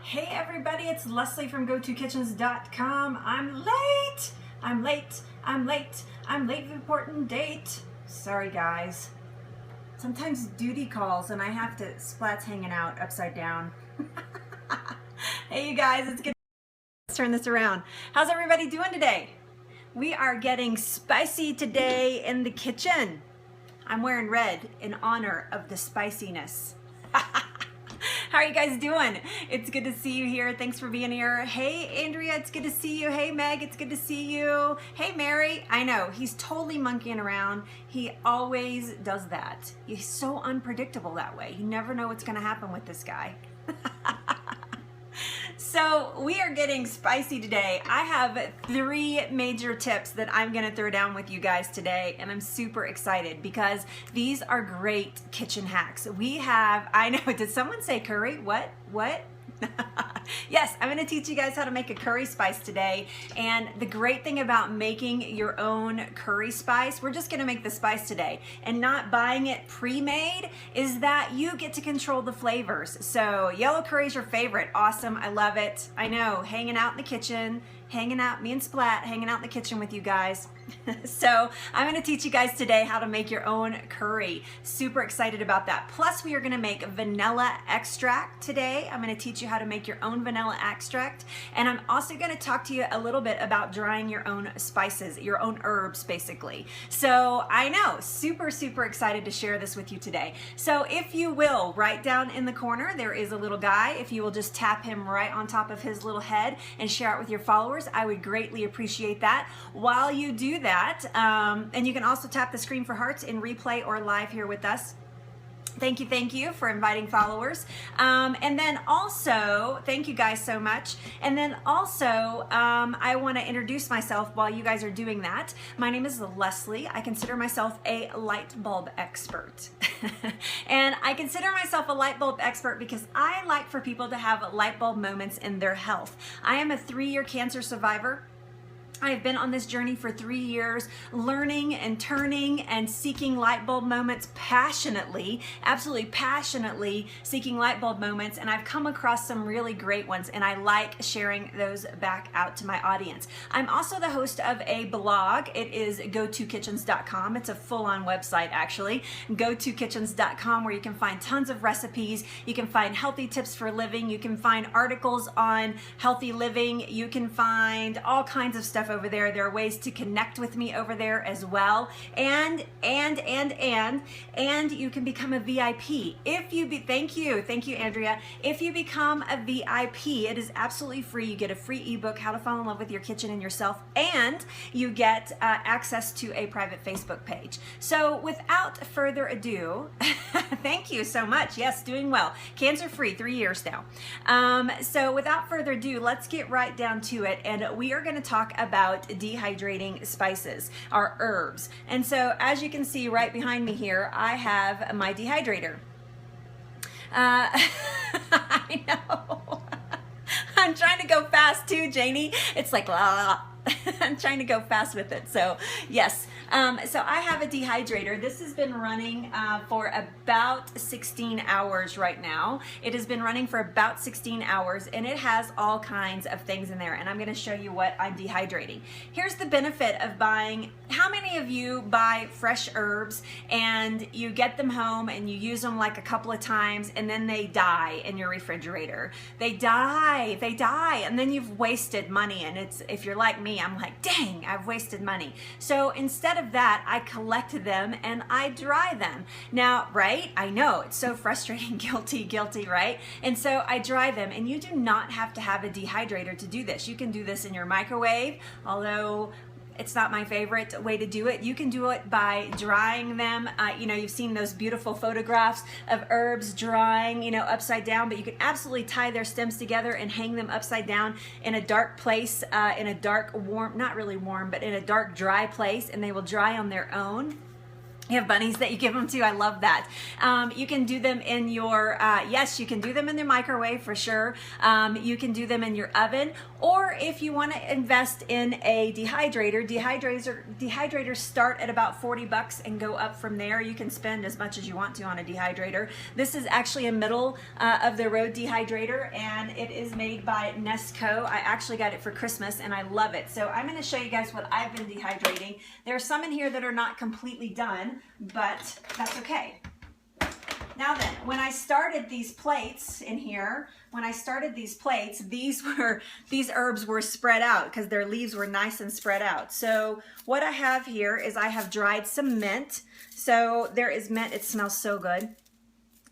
Hey everybody, it's Leslie from GoToKitchens.com. I'm late for important date. Sorry guys. Sometimes duty calls and I have to, Splat's hanging out upside down. Hey you guys, it's good. Let's turn this around. How's everybody doing today? We are getting spicy today in the kitchen. I'm wearing red in honor of the spiciness. How are you guys doing? It's good to see you here. Thanks for being here. Hey, Andrea, it's good to see you. Hey, Meg, it's good to see you. Hey, Mary. I know, he's totally monkeying around. He always does that. He's so unpredictable that way. You never know what's going to happen with this guy. So we are getting spicy today. I have 3 major tips that I'm gonna throw down with you guys today, and I'm super excited because these are great kitchen hacks. We have, I know, did someone say curry? What? Yes, I'm gonna teach you guys how to make a curry spice today. And the great thing about making your own curry spice, we're just gonna make the spice today and not buying it pre-made, is that you get to control the flavors. So yellow curry is your favorite. Awesome, I love it. I know, hanging out in the kitchen, me and Splat, hanging out in the kitchen with you guys. So I'm gonna teach you guys today how to make your own curry. Super excited about that. Plus we are gonna make vanilla extract today. I'm gonna teach you how to make your own vanilla extract. And I'm also gonna talk to you a little bit about drying your own spices, your own herbs basically. So I know, super excited to share this with you today. So if you will, right down in the corner, there is a little guy. If you will just tap him right on top of his little head and share it with your followers, I would greatly appreciate that. While you do that, and you can also tap the screen for hearts in replay or live here with us. Thank you for inviting followers. And then also, thank you guys so much. And then also, I wanna introduce myself while you guys are doing that. My name is Leslie. I consider myself a light bulb expert. And I consider myself a light bulb expert because I like for people to have light bulb moments in their health. I am a 3-year cancer survivor. I've been on this journey for 3 years, learning and turning and seeking light bulb moments passionately, absolutely passionately seeking light bulb moments, and I've come across some really great ones, and I like sharing those back out to my audience. I'm also the host of a blog. It is GoToKitchens.com. It's a full-on website, actually. GoToKitchens.com, where you can find tons of recipes. You can find healthy tips for living. You can find articles on healthy living. You can find all kinds of stuff over there. There are ways to connect with me over there as well. And you can become a VIP. If you be, thank you, Andrea. If you become a VIP, it is absolutely free. You get a free ebook, How to Fall in Love with Your Kitchen and Yourself, and you get access to a private Facebook page. So without further ado, thank you so much. Yes, doing well. Cancer-free, 3 years now. So without further ado, let's get right down to it. And we are gonna talk about dehydrating spices, our herbs. And so as you can see right behind me here, I have my dehydrator. I know. I'm trying to go fast too, Janie. It's like, la. I'm trying to go fast with it. So yes, so I have a dehydrator. This has been running for about 16 hours right now. It has been running for about 16 hours and it has all kinds of things in there, and I'm going to show you what I'm dehydrating. Here's the benefit of buying. How many of you buy fresh herbs and you get them home and you use them like a couple of times and then they die in your refrigerator? They die, and then you've wasted money. And it's, if you're like me, I'm like, dang, I've wasted money. So instead of that, I collect them and I dry them. Now, right? I know, it's so frustrating, guilty, right? And so I dry them, and you do not have to have a dehydrator to do this. You can do this in your microwave, although it's not my favorite way to do it. You can do it by drying them. You know, you've seen those beautiful photographs of herbs drying, you know, upside down, but you can absolutely tie their stems together and hang them upside down in a dark place, in a dark, warm, not really warm, but in a dark, dry place, and they will dry on their own. You have bunnies that you give them to. I love that. You can do them in your, yes, you can do them in the microwave for sure. You can do them in your oven, or if you want to invest in a dehydrator, dehydrators start at about 40 bucks and go up from there. You can spend as much as you want to on a dehydrator. This is actually a middle of the road dehydrator, and it is made by Nesco. I actually got it for Christmas and I love it. So I'm going to show you guys what I've been dehydrating. There are some in here that are not completely done, but that's okay. Now then, when I started these plates in here, these herbs were spread out because their leaves were nice and spread out. So what I have here is I have dried some mint. So there is mint. It smells so good.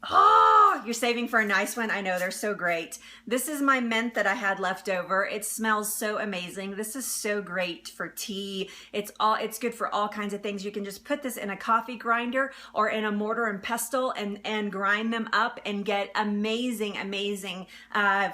Oh, you're saving for a nice one. I know, they're so great. This is my mint that I had left over. It smells so amazing. This is so great for tea. It's good for all kinds of things. You can just put this in a coffee grinder or in a mortar and pestle and grind them up and get amazing, amazing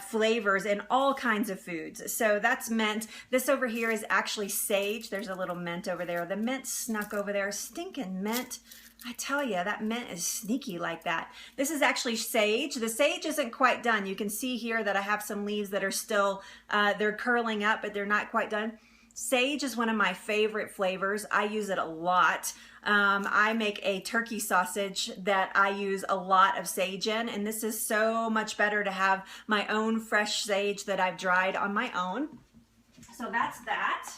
flavors in all kinds of foods. So that's mint. This over here is actually sage. There's a little mint over there. The mint snuck over there. Stinking mint. I tell you, that mint is sneaky like that. This is actually sage. The sage isn't quite done. You can see here that I have some leaves that are still, they're curling up, but they're not quite done. Sage is one of my favorite flavors. I use it a lot. I make a turkey sausage that I use a lot of sage in, and this is so much better to have my own fresh sage that I've dried on my own. So that's that.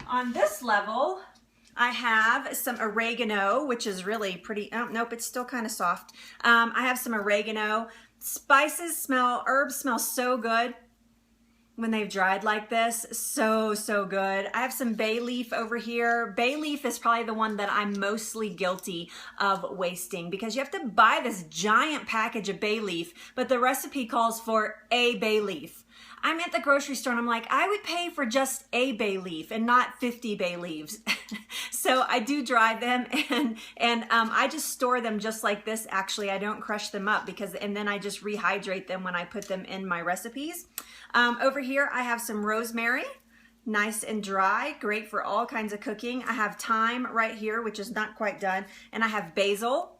On this level, I have some oregano, which is really pretty, oh, nope, it's still kind of soft. I have some oregano. Herbs smell so good when they've dried like this. So, so good. I have some bay leaf over here. Bay leaf is probably the one that I'm mostly guilty of wasting because you have to buy this giant package of bay leaf, but the recipe calls for a bay leaf. I'm at the grocery store and I'm like, I would pay for just a bay leaf and not 50 bay leaves. So I do dry them and I just store them just like this. Actually, I don't crush them up and then I just rehydrate them when I put them in my recipes. Over here, I have some rosemary. Nice and dry, great for all kinds of cooking. I have thyme right here, which is not quite done. And I have basil.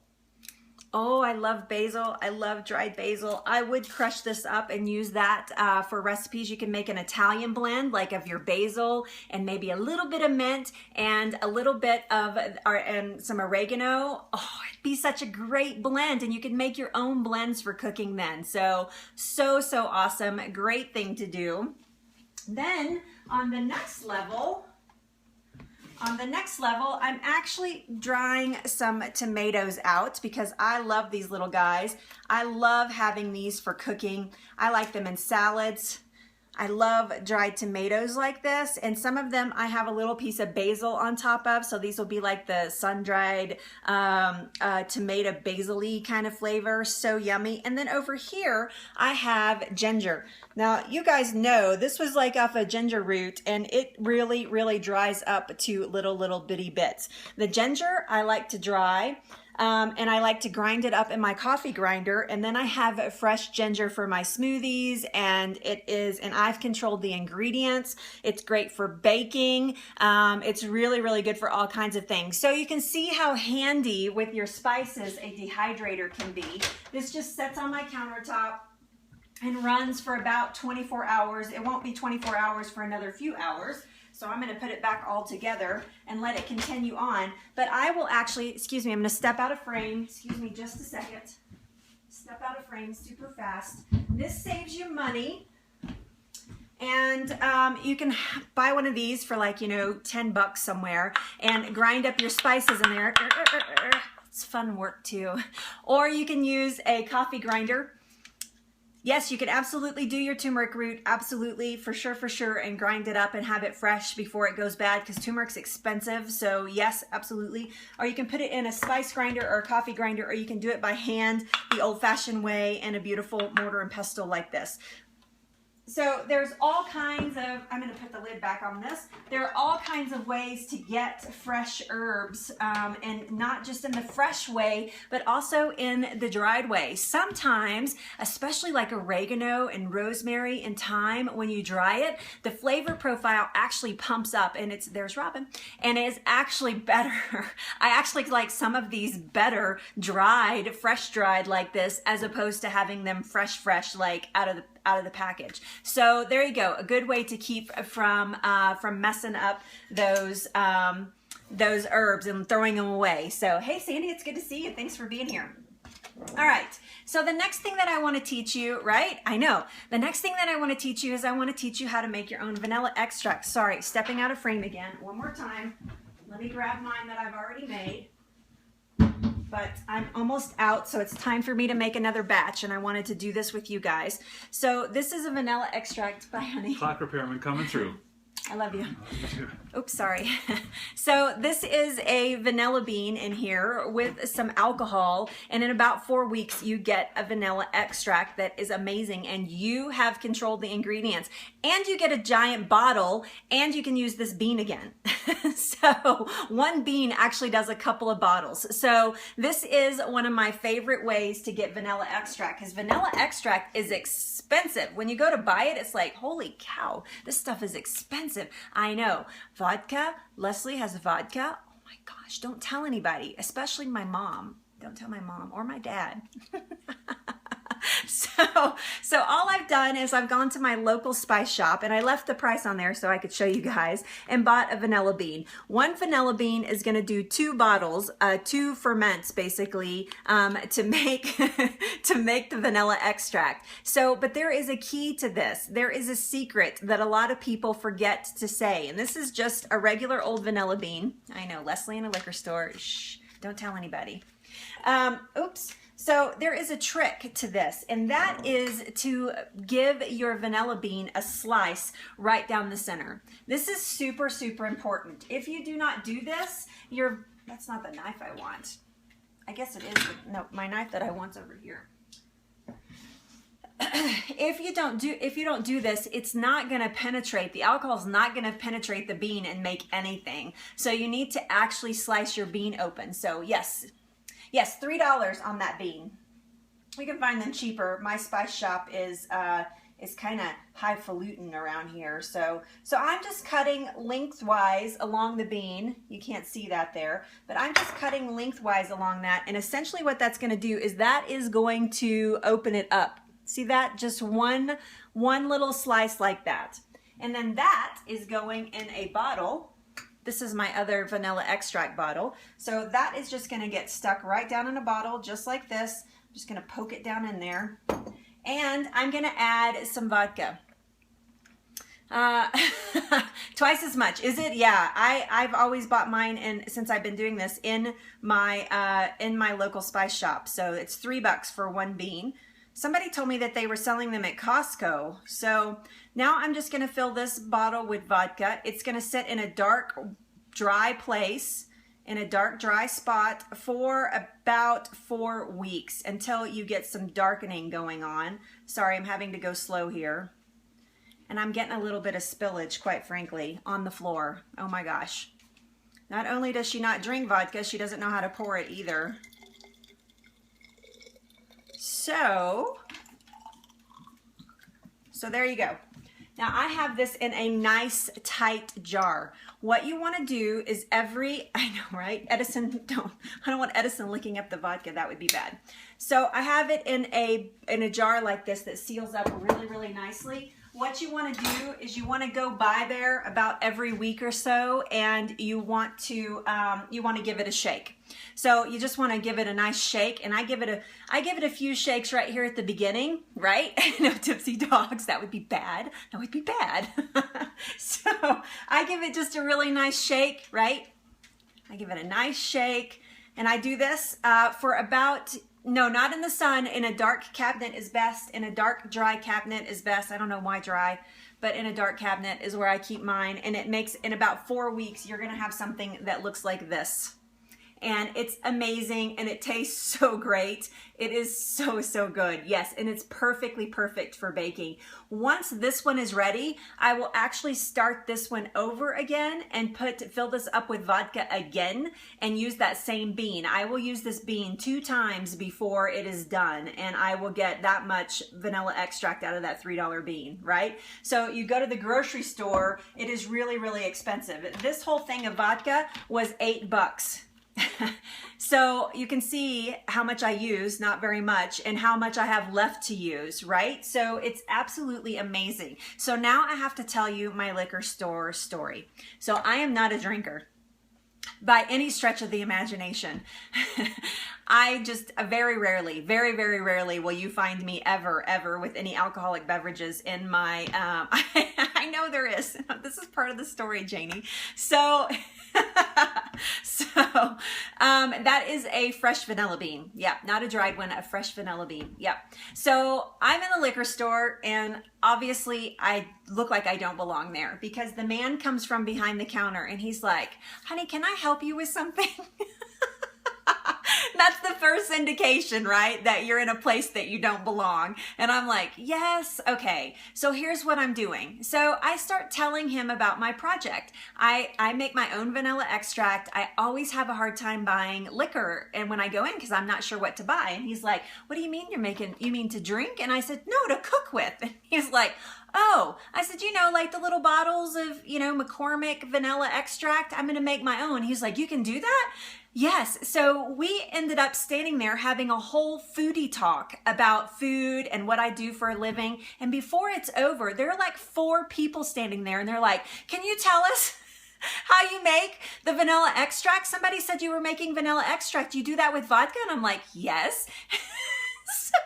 Oh, I love basil. I love dried basil. I would crush this up and use that for recipes. You can make an Italian blend like of your basil and maybe a little bit of mint and a little bit of and some oregano. Oh, it'd be such a great blend, and you can make your own blends for cooking then. So awesome. Great thing to do. Then on the next level, I'm actually drying some tomatoes out because I love these little guys. I love having these for cooking. I like them in salads. I love dried tomatoes like this, and some of them I have a little piece of basil on top of, so these will be like the sun-dried tomato basil-y kind of flavor. So yummy. And then over here I have ginger. Now you guys know this was like off a ginger root, and it really dries up to little bitty bits. The ginger I like to dry. And I like to grind it up in my coffee grinder, and then I have fresh ginger for my smoothies, and I've controlled the ingredients. It's great for baking. It's really good for all kinds of things. So you can see how handy with your spices a dehydrator can be. This just sits on my countertop and runs for about 24 hours. It won't be 24 hours for another few hours. So I'm going to put it back all together and let it continue on. But I will actually, excuse me, I'm going to step out of frame. Excuse me just a second. Step out of frame super fast. This saves you money. And you can buy one of these for like, 10 bucks somewhere and grind up your spices in there. It's fun work too. Or you can use a coffee grinder. Yes, you can absolutely do your turmeric root, absolutely, for sure, and grind it up and have it fresh before it goes bad, because turmeric's expensive, so yes, absolutely. Or you can put it in a spice grinder or a coffee grinder, or you can do it by hand the old-fashioned way in a beautiful mortar and pestle like this. So there's all kinds of, I'm going to put the lid back on this. There are all kinds of ways to get fresh herbs, and not just in the fresh way, but also in the dried way. Sometimes, especially like oregano and rosemary and thyme, when you dry it, the flavor profile actually pumps up, and there's Robin, and it's actually better. I actually like some of these better dried, fresh dried like this, as opposed to having them fresh, like out of the package. So there you go, a good way to keep from messing up those herbs and throwing them away. So hey Sandy, it's good to see you. Thanks for being here. All right, so the next thing that I want to teach you, right? I know. The next thing that I want to teach you is I want to teach you how to make your own vanilla extract. Sorry, stepping out of frame again. One more time. Let me grab mine that I've already made. But I'm almost out, so it's time for me to make another batch, and I wanted to do this with you guys. So this is a vanilla extract. Bye, honey. Clock repairman coming through. I love you. Oops, sorry. So this is a vanilla bean in here with some alcohol, and in about 4 weeks you get a vanilla extract that is amazing, and you have controlled the ingredients, and you get a giant bottle, and you can use this bean again. So one bean actually does a couple of bottles. So this is one of my favorite ways to get vanilla extract, because vanilla extract is expensive. When you go to buy it, it's like, holy cow, this stuff is expensive. I know. Vodka, Leslie has vodka. Oh my gosh, don't tell anybody, especially my mom. Don't tell my mom or my dad. So all I've done is I've gone to my local spice shop, and I left the price on there so I could show you guys, and bought a vanilla bean. One vanilla bean is going to do 2 bottles, 2 ferments basically, to make the vanilla extract. So, but there is a key to this. There is a secret that a lot of people forget to say, and this is just a regular old vanilla bean. I know, Leslie in a liquor store. Shh, don't tell anybody. Oops. So there is a trick to this, and that is to give your vanilla bean a slice right down the center. This is super, super important. If you do not do this, that's not the knife I want. I guess it is. No, my knife that I want's over here. If you don't do this, it's not going to penetrate. The alcohol is not going to penetrate the bean and make anything. So you need to actually slice your bean open. So yes, $3 on that bean. We can find them cheaper. My spice shop is kind of highfalutin around here. So I'm just cutting lengthwise along the bean. You can't see that there, but I'm just cutting lengthwise along that. And essentially what that's going to do is that is going to open it up. See that? Just one little slice like that. And then that is going in a bottle. This is my other vanilla extract bottle. So that is just going to get stuck right down in a bottle just like this. I'm just going to poke it down in there. And I'm going to add some vodka. Twice as much. Is it? Yeah. I've always bought mine, and since I've been doing this, in my local spice shop. So it's $3 for one bean. Somebody told me that they were selling them at Costco. So now I'm just going to fill this bottle with vodka. It's going to sit in a dark, dry place, in a dark, dry spot for about 4 weeks until you get some darkening going on. Sorry, I'm having to go slow here. And I'm getting a little bit of spillage, quite frankly, on the floor. Oh my gosh. Not only does she not drink vodka, she doesn't know how to pour it either. So there you go. Now I have this in a nice tight jar. What you want to do is I know, right? Edison, I don't want Edison licking up the vodka. That would be bad. So I have it in a jar like this that seals up really, really nicely. What you want to do is you want to go by there about every week or so, and you want to give it a shake. So you just want to give it a nice shake, and I give it a few shakes right here at the beginning, right? No tipsy dogs, that would be bad. That would be bad. So I give it just a really nice shake, right? I give it a nice shake, and I do this for about, no, not in the sun. In a dark cabinet is best. In a dark, dry cabinet is best. I don't know why dry, but in a dark cabinet is where I keep mine. And it makes, in about 4 weeks, you're going to have something that looks like this. and it's amazing and it tastes so great. It is so, so good. Yes, and it's perfectly perfect for baking. Once this one is ready, I will actually start this one over again and fill this up with vodka again and use that same bean. I will use this bean 2 times before it is done, and I will get that much vanilla extract out of that $3 bean, right? So you go to the grocery store, it is really, really expensive. This whole thing of vodka was $8. So you can see how much I use, not very much, and how much I have left to use, right? So it's absolutely amazing. So now I have to tell you my liquor store story. So I am not a drinker by any stretch of the imagination. I just very rarely, very, very rarely will you find me ever with any alcoholic beverages in my, I know there is. This is part of the story, Janie. So, that is a fresh vanilla bean. Yeah, not a dried one, a fresh vanilla bean. Yeah. So I'm in the liquor store and obviously I look like I don't belong there because the man comes from behind the counter and he's like, honey, can I help you with something? That's the first indication, right? That you're in a place that you don't belong. And I'm like, yes, okay. So here's what I'm doing. So I start telling him about my project. I make my own vanilla extract. I always have a hard time buying liquor. And when I go in, because I'm not sure what to buy. And he's like, what do you mean you mean to drink? And I said, no, to cook with. And he's like, oh, I said, you know, like the little bottles of, you know, McCormick vanilla extract, I'm going to make my own. He's like, you can do that? Yes. So we ended up standing there having a whole foodie talk about food and what I do for a living. And before it's over, there are like 4 people standing there and they're like, can you tell us how you make the vanilla extract? Somebody said you were making vanilla extract. You do that with vodka? And I'm like, yes. So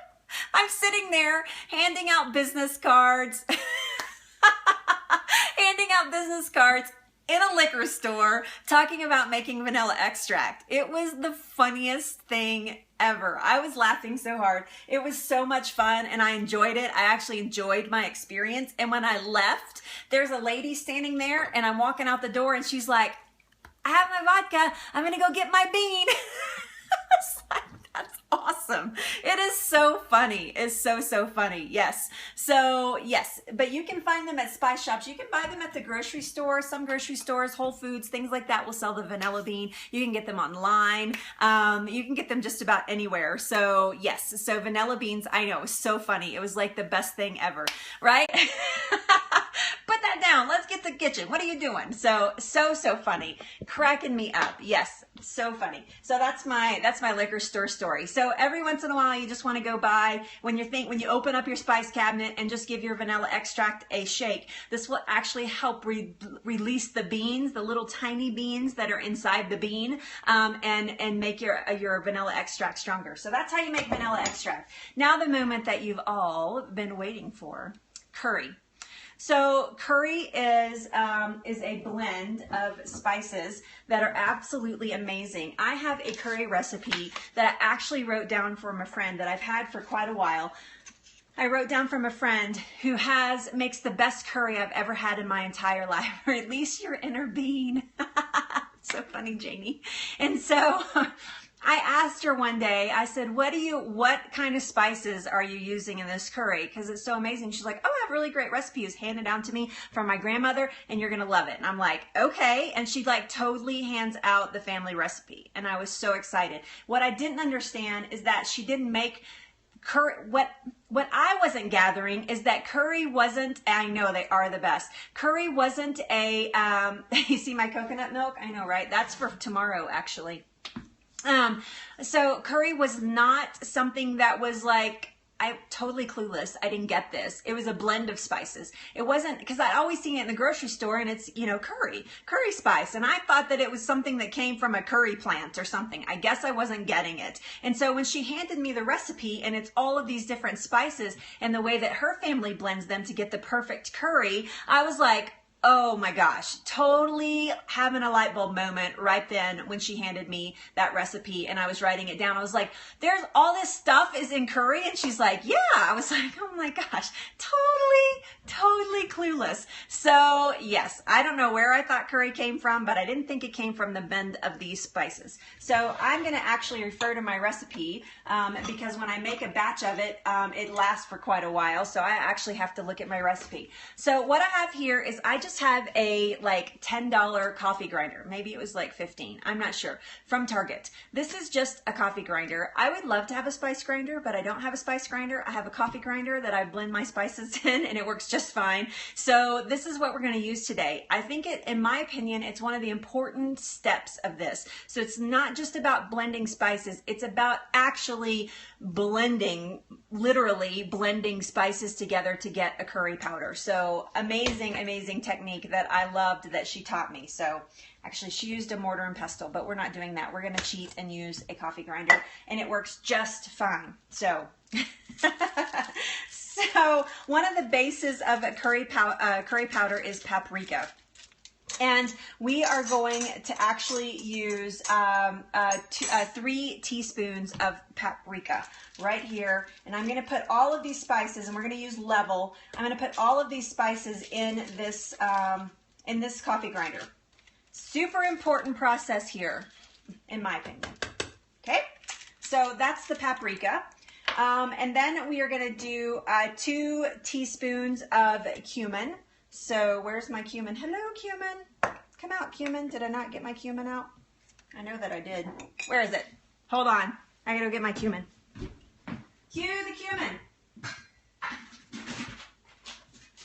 I'm sitting there handing out business cards, in a liquor store talking about making vanilla extract. It was the funniest thing ever. I was laughing so hard. It was so much fun and I enjoyed it. I actually enjoyed my experience. And when I left, there's a lady standing there and I'm walking out the door and she's like, I have my vodka. I'm going to go get my bean. It's like, that's awesome. It is so funny. It's so, so funny. Yes. So yes, but you can find them at spice shops. You can buy them at the grocery store. Some grocery stores, Whole Foods, things like that will sell the vanilla bean. You can get them online. You can get them just about anywhere. So yes. So vanilla beans, I know, it was so funny. It was like the best thing ever, right? Put that down. Let's get to the kitchen. What are you doing? So funny. Cracking me up. Yes. So funny. So that's my liquor store story. So every once in a while, you just want to go by when you open up your spice cabinet and just give your vanilla extract a shake. This will actually help release the beans, the little tiny beans that are inside the bean, and make your vanilla extract stronger. So that's how you make vanilla extract. Now the moment that you've all been waiting for, curry. So curry is a blend of spices that are absolutely amazing. I have a curry recipe that I actually wrote down from a friend that I've had for quite a while. I wrote down from a friend who makes the best curry I've ever had in my entire life, or at least your inner bean. So funny, Janie. And so I asked her one day, I said, what kind of spices are you using in this curry? Because it's so amazing. She's like, oh, I have really great recipes handed down to me from my grandmother and you're going to love it. And I'm like, okay. And she like totally hands out the family recipe. And I was so excited. What I didn't understand is that she didn't make curry. What I wasn't gathering is that curry wasn't, I know they are the best. Curry wasn't you see my coconut milk? I know, right? That's for tomorrow, actually. So curry was not something that was like, I'm totally clueless. I didn't get this. It was a blend of spices. It wasn't, because I'd always seen it in the grocery store and it's, you know, curry spice. And I thought that it was something that came from a curry plant or something. I guess I wasn't getting it. And so when she handed me the recipe and it's all of these different spices and the way that her family blends them to get the perfect curry, I was like, oh my gosh, totally having a light bulb moment right then when she handed me that recipe and I was writing it down. I was like, there's all this stuff is in curry? And she's like, yeah. I was like, oh my gosh, totally clueless. clueless. So yes, I don't know where I thought curry came from, but I didn't think it came from the blend of these spices. So I'm going to actually refer to my recipe because when I make a batch of it, it lasts for quite a while. So I actually have to look at my recipe. So what I have here is I just have a like $10 coffee grinder. Maybe it was like 15. I'm not sure. From Target. This is just a coffee grinder. I would love to have a spice grinder, but I don't have a spice grinder. I have a coffee grinder that I blend my spices in, and it works just fine. So this is what we're going to use today. I think in my opinion, it's one of the important steps of this. So it's not just about blending spices. It's about actually blending, literally blending spices together to get a curry powder. So amazing, amazing technique that I loved that she taught me. So actually she used a mortar and pestle, but we're not doing that. We're going to cheat and use a coffee grinder, and it works just fine. So so one of the bases of a curry powder is paprika. And we are going to actually use 3 teaspoons of paprika right here. And I'm going to put all of these spices, and we're going to use level. I'm going to put all of these spices in this coffee grinder. Super important process here, in my opinion. Okay, so that's the paprika. And then we are going to do 2 teaspoons of cumin. So where's my cumin? Hello, cumin. Come out, cumin. Did I not get my cumin out? I know that I did. Where is it? Hold on. I gotta go get my cumin. Cue the cumin.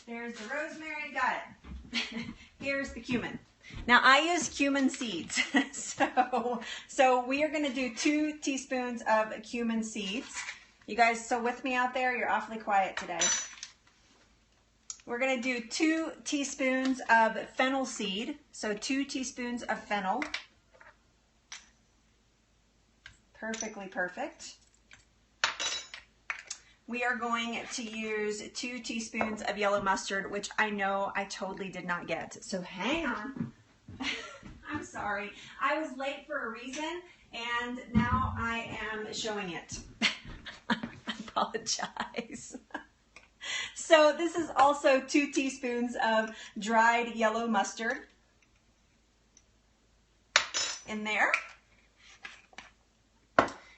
There's the rosemary. Got it. Here's the cumin. Now I use cumin seeds. so we are gonna do 2 teaspoons of cumin seeds. You guys still with me out there? You're awfully quiet today. We're going to do 2 teaspoons of fennel seed. So 2 teaspoons of fennel. Perfectly perfect. We are going to use 2 teaspoons of yellow mustard, which I know I totally did not get. So hang on. I'm sorry. I was late for a reason, and now I am showing it. I apologize. So this is also 2 teaspoons of dried yellow mustard in there.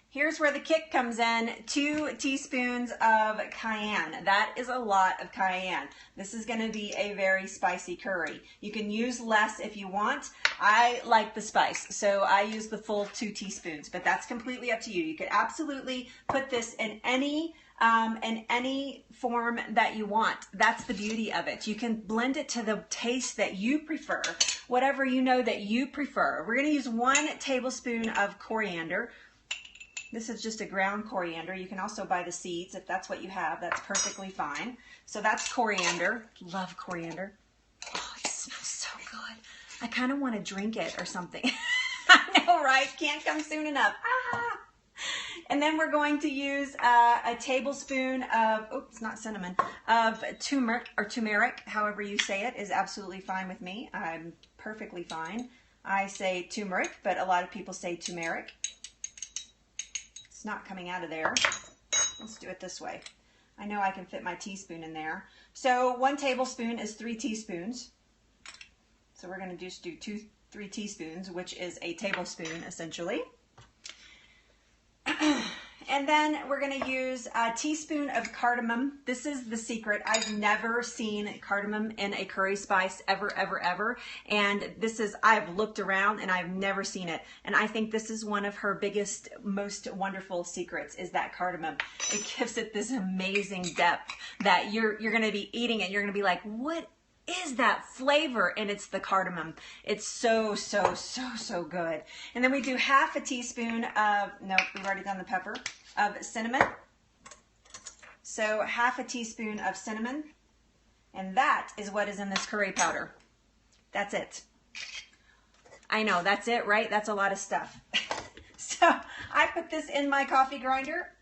Here's where the kick comes in, 2 teaspoons of cayenne. That is a lot of cayenne. This is going to be a very spicy curry. You can use less if you want. I like the spice, so I use the full 2 teaspoons, but that's completely up to you. You could absolutely put this in any form that you want. That's the beauty of it. You can blend it to the taste that you prefer, whatever you know that you prefer. We're going to use 1 tablespoon of coriander. This is just a ground coriander. You can also buy the seeds if that's what you have. That's perfectly fine. So that's coriander. Love coriander. Oh, it smells so good. I kind of want to drink it or something. I know, right? Can't come soon enough. Ah! And then we're going to use a tablespoon of, oops, not cinnamon, of turmeric, however you say it, is absolutely fine with me. I'm perfectly fine. I say turmeric, but a lot of people say turmeric. It's not coming out of there. Let's do it this way. I know I can fit my teaspoon in there. So 1 tablespoon is 3 teaspoons. So we're going to just do 3 teaspoons, which is a tablespoon essentially. And then we're going to use a teaspoon of cardamom. This is the secret. I've never seen cardamom in a curry spice ever, ever, ever. And this is, I've looked around and I've never seen it. And I think this is one of her biggest, most wonderful secrets is that cardamom. It gives it this amazing depth that you're going to be eating it. You're going to be like, what is that flavor? And it's the cardamom. It's so, so, so, so good. And then we do half a teaspoon of, nope, we've already done the pepper, of cinnamon. So half a teaspoon of cinnamon. And that is what is in this curry powder. That's it. I know, that's it, right? That's a lot of stuff. So I put this in my coffee grinder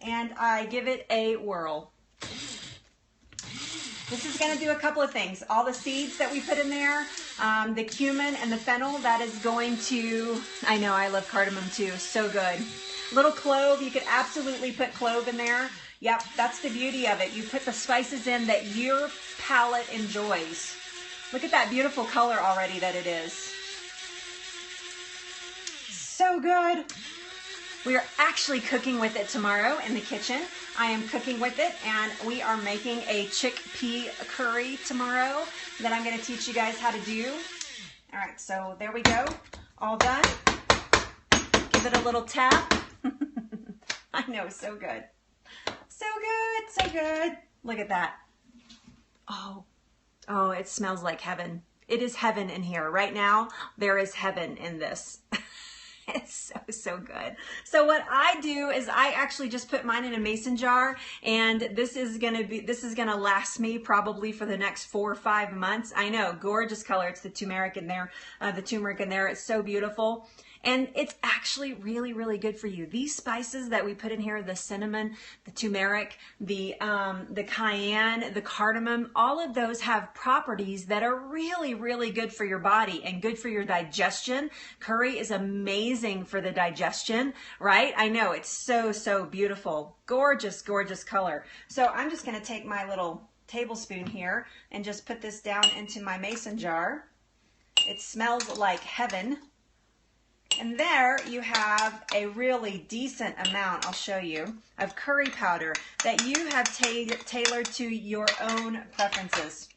and I give it a whirl. This is going to do a couple of things. All the seeds that we put in there, the cumin and the fennel, that is going to, I know, I love cardamom too, so good. Little clove, you could absolutely put clove in there. Yep, that's the beauty of it. You put the spices in that your palate enjoys. Look at that beautiful color already that it is. So good. We are actually cooking with it tomorrow in the kitchen. I am cooking with it, and we are making a chickpea curry tomorrow that I'm going to teach you guys how to do. All right, so there we go. All done. Give it a little tap. I know, so good. So good, so good. Look at that. Oh, it smells like heaven. It is heaven in here. Right now, there is heaven in this. It's so good. So what I do is I actually just put mine in a mason jar, and this is gonna last me probably for the next 4 or 5 months. I know, gorgeous color. It's the turmeric in there, It's so beautiful. And it's actually really, really good for you. These spices that we put in here, the cinnamon, the turmeric, the cayenne, the cardamom, all of those have properties that are really, really good for your body and good for your digestion. Curry is amazing for the digestion, right? I know, it's so, so beautiful. Gorgeous, gorgeous color. So I'm just gonna take my little tablespoon here and just put this down into my mason jar. It smells like heaven. And there you have a really decent amount, I'll show you, of curry powder that you have tailored to your own preferences.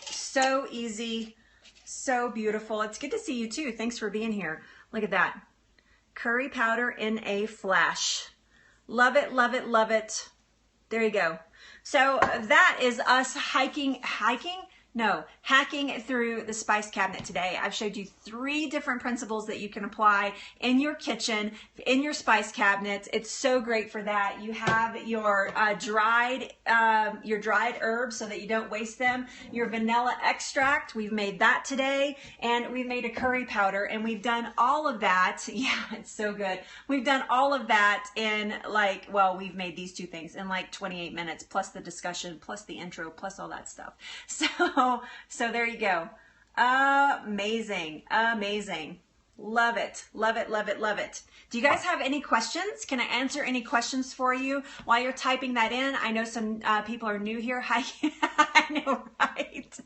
So easy, so beautiful. It's good to see you too. Thanks for being here. Look at that. Curry powder in a flash. Love it, love it, love it. There you go. So that is us hacking through the spice cabinet today. I've showed you 3 different principles that you can apply in your kitchen, in your spice cabinet. It's so great for that. You have your dried herbs so that you don't waste them. Your vanilla extract, we've made that today, and we've made a curry powder, and we've done all of that. Yeah, it's so good. We've done all of that in we've made these 2 things in like 28 minutes, plus the discussion, plus the intro, plus all that stuff. So there you go. Amazing, amazing. Love it, love it, love it, love it. Do you guys have any questions? Can I answer any questions for you while you're typing that in? I know some people are new here. Hi, I know, right?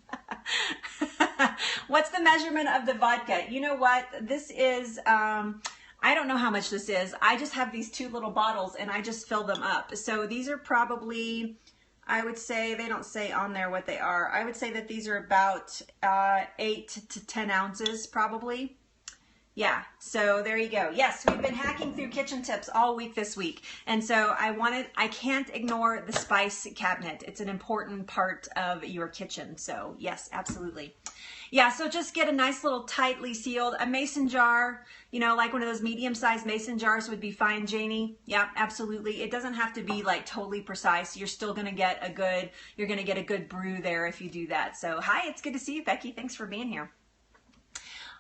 What's the measurement of the vodka? You know what? This is, I don't know how much this is. I just have these 2 little bottles and I just fill them up. So these are probably, I would say, they don't say on there what they are. I would say that these are about 8 to 10 ounces probably. Yeah, so there you go. Yes, we've been hacking through kitchen tips all week this week. And so I can't ignore the spice cabinet. It's an important part of your kitchen. So yes, absolutely. Yeah, so just get a nice little tightly sealed, a mason jar, you know, like one of those medium-sized mason jars would be fine, Janie. Yeah, absolutely. It doesn't have to be like totally precise. You're still going to get a good brew there if you do that. So hi, it's good to see you, Becky. Thanks for being here.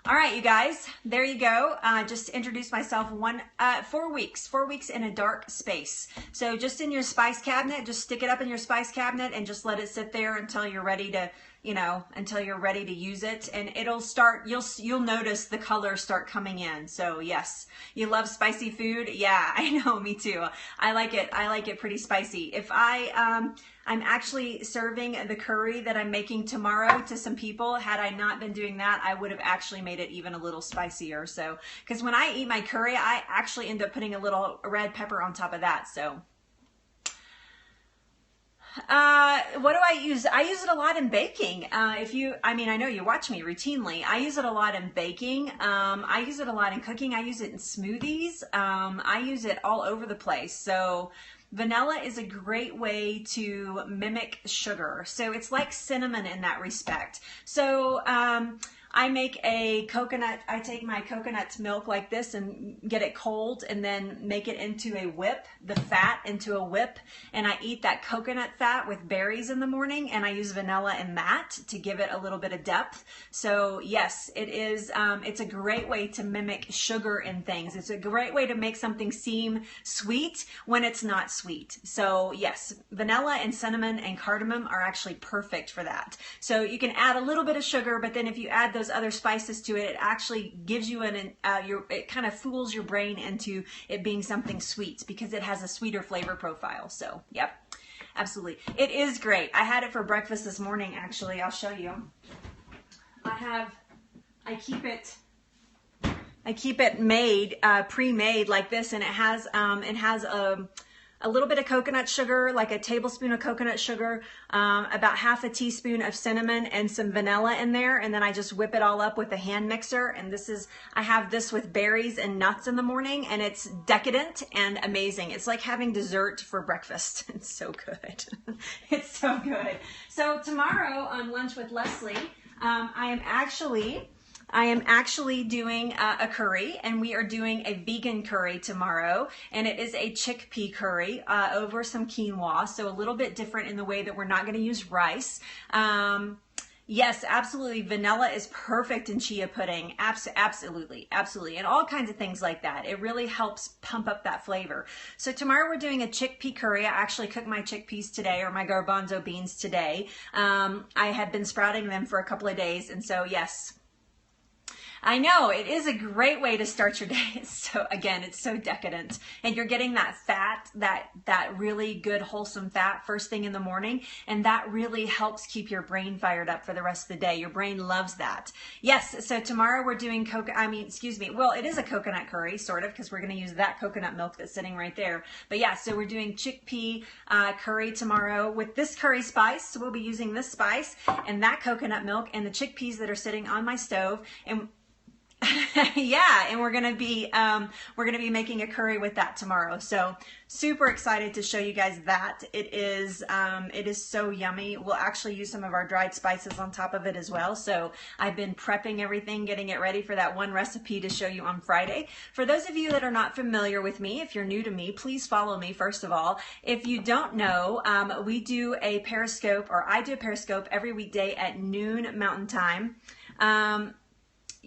All right, you guys, there you go. Just to introduce myself, 4 weeks in a dark space. So just in your spice cabinet, just stick it up in your spice cabinet and just let it sit there until you're ready to, until you're ready to use it. And it'll start, you'll notice the colors start coming in. So yes, you love spicy food. Yeah, I know, me too. I like it pretty spicy. If I'm actually serving the curry that I'm making tomorrow to some people. Had I not been doing that, I would have actually made it even a little spicier. So, because when I eat my curry, I actually end up putting a little red pepper on top of that. So, what do I use? I use it a lot in baking. I know you watch me routinely. I use it a lot in baking. I use it a lot in cooking. I use it in smoothies. I use it all over the place. So, vanilla is a great way to mimic sugar. So it's like cinnamon in that respect. So I make I take my coconut milk like this and get it cold and then make it into a whip, the fat into a whip, and I eat that coconut fat with berries in the morning, and I use vanilla in that to give it a little bit of depth. So yes, it is, it's a great way to mimic sugar in things. It's a great way to make something seem sweet when it's not sweet. So yes, vanilla and cinnamon and cardamom are actually perfect for that. So you can add a little bit of sugar, but then if you add those those other spices to it, it actually gives you it kind of fools your brain into it being something sweet because it has a sweeter flavor profile. So, yep, absolutely. It is great. I had it for breakfast this morning, actually. I'll show you. I keep it made, pre-made like this, and it has a little bit of coconut sugar, like a tablespoon of coconut sugar, about half a teaspoon of cinnamon, and some vanilla in there. And then I just whip it all up with a hand mixer. And I have this with berries and nuts in the morning, and it's decadent and amazing. It's like having dessert for breakfast. It's so good. It's so good. So tomorrow on Lunch with Leslie, I am actually doing a curry, and we are doing a vegan curry tomorrow, and it is a chickpea curry over some quinoa, so a little bit different in the way that we're not going to use rice. Yes, absolutely. Vanilla is perfect in chia pudding. Absolutely. And all kinds of things like that. It really helps pump up that flavor. So tomorrow we're doing a chickpea curry. I actually cooked my chickpeas today, or my garbanzo beans today. I had been sprouting them for a couple of days, and so yes, I know it is a great way to start your day. It's so decadent, and you're getting that fat, that really good wholesome fat first thing in the morning, and that really helps keep your brain fired up for the rest of the day. Your brain loves that. Yes, so tomorrow we're doing well, it is a coconut curry, sort of, because we're going to use that coconut milk that's sitting right there. But yeah, so we're doing chickpea curry tomorrow with this curry spice. So we'll be using this spice and that coconut milk and the chickpeas that are sitting on my stove, and yeah, and we're gonna be making a curry with that tomorrow. So super excited to show you guys that. It is so yummy. We'll actually use some of our dried spices on top of it as well. So I've been prepping everything, getting it ready for that one recipe to show you on Friday. For those of you that are not familiar with me, if you're new to me, please follow me first of all. If you don't know, we do a Periscope, or I do a Periscope every weekday at noon Mountain Time.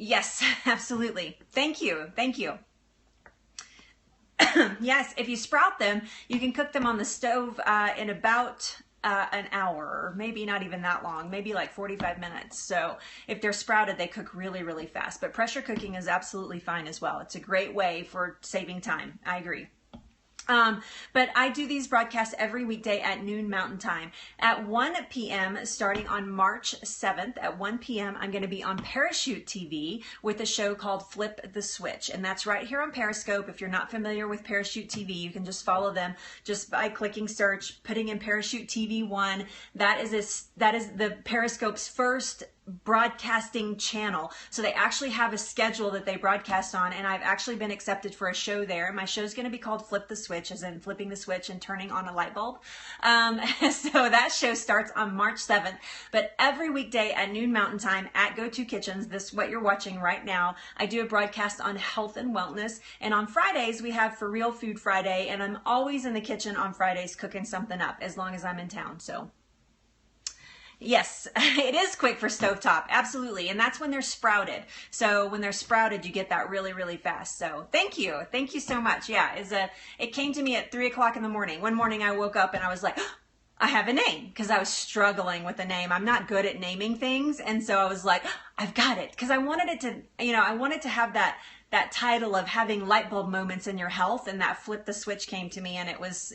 Yes, absolutely. Thank you. Yes, if you sprout them, you can cook them on the stove in about an hour, or maybe not even that long, maybe like 45 minutes. So if they're sprouted, they cook really, really fast. But pressure cooking is absolutely fine as well. It's a great way for saving time. I agree. But I do these broadcasts every weekday at noon Mountain Time. At 1 p.m. starting on March 7th at 1 p.m. I'm going to be on Parachute TV with a show called Flip the Switch, and that's right here on Periscope. If you're not familiar with Parachute TV, you can just follow them just by clicking search, putting in Parachute TV 1. That is the Periscope's first broadcasting channel. So they actually have a schedule that they broadcast on, and I've actually been accepted for a show there. My show is going to be called Flip the Switch, as in flipping the switch and turning on a light bulb. So that show starts on March 7th, but every weekday at noon Mountain Time at Go-To Kitchens, this what you're watching right now, I do a broadcast on health and wellness, and on Fridays we have For Real Food Friday, and I'm always in the kitchen on Fridays cooking something up as long as I'm in town. So yes, it is quick for stovetop, absolutely, and that's when they're sprouted. So when they're sprouted, you get that really, really fast. So thank you so much. Yeah, it came to me at 3 o'clock in the morning. One morning I woke up and I was like, oh, I have a name, because I was struggling with a name. I'm not good at naming things, and so I was like, oh, I've got it, because I wanted it to, I wanted to have that title of having light bulb moments in your health, and that Flip the Switch came to me, and it was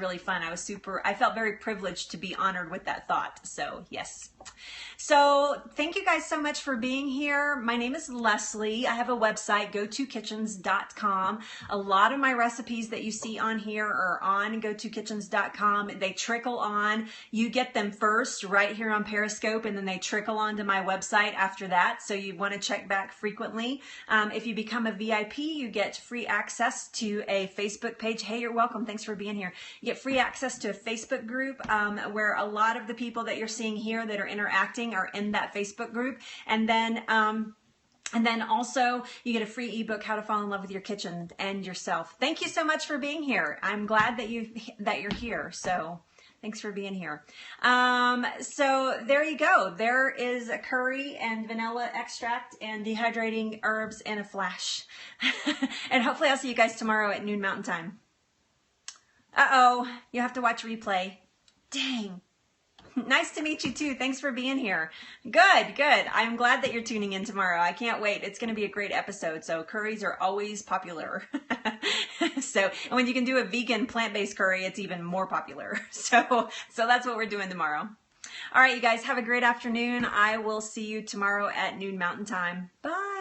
really fun. I felt very privileged to be honored with that thought. So yes. So thank you guys so much for being here. My name is Leslie. I have a website, gotokitchens.com. A lot of my recipes that you see on here are on gotokitchens.com. They trickle on. You get them first right here on Periscope, and then they trickle onto my website after that. So you want to check back frequently. If you become a VIP, you get free access to a Facebook page. Hey, you're welcome. Thanks for being here. You get free access to a Facebook group where a lot of the people that you're seeing here that are interacting are in that Facebook group. And then also you get a free ebook, How to Fall in Love with Your Kitchen and Yourself. Thank you so much for being here. I'm glad that you're here. So thanks for being here. So there you go. There is a curry and vanilla extract and dehydrating herbs in a flash. And hopefully I'll see you guys tomorrow at noon Mountain Time. Uh-oh, you have to watch replay. Dang. Nice to meet you too. Thanks for being here. Good, good. I'm glad that you're tuning in tomorrow. I can't wait. It's going to be a great episode. So curries are always popular. And when you can do a vegan plant-based curry, it's even more popular. So that's what we're doing tomorrow. All right, you guys have a great afternoon. I will see you tomorrow at noon Mountain Time. Bye.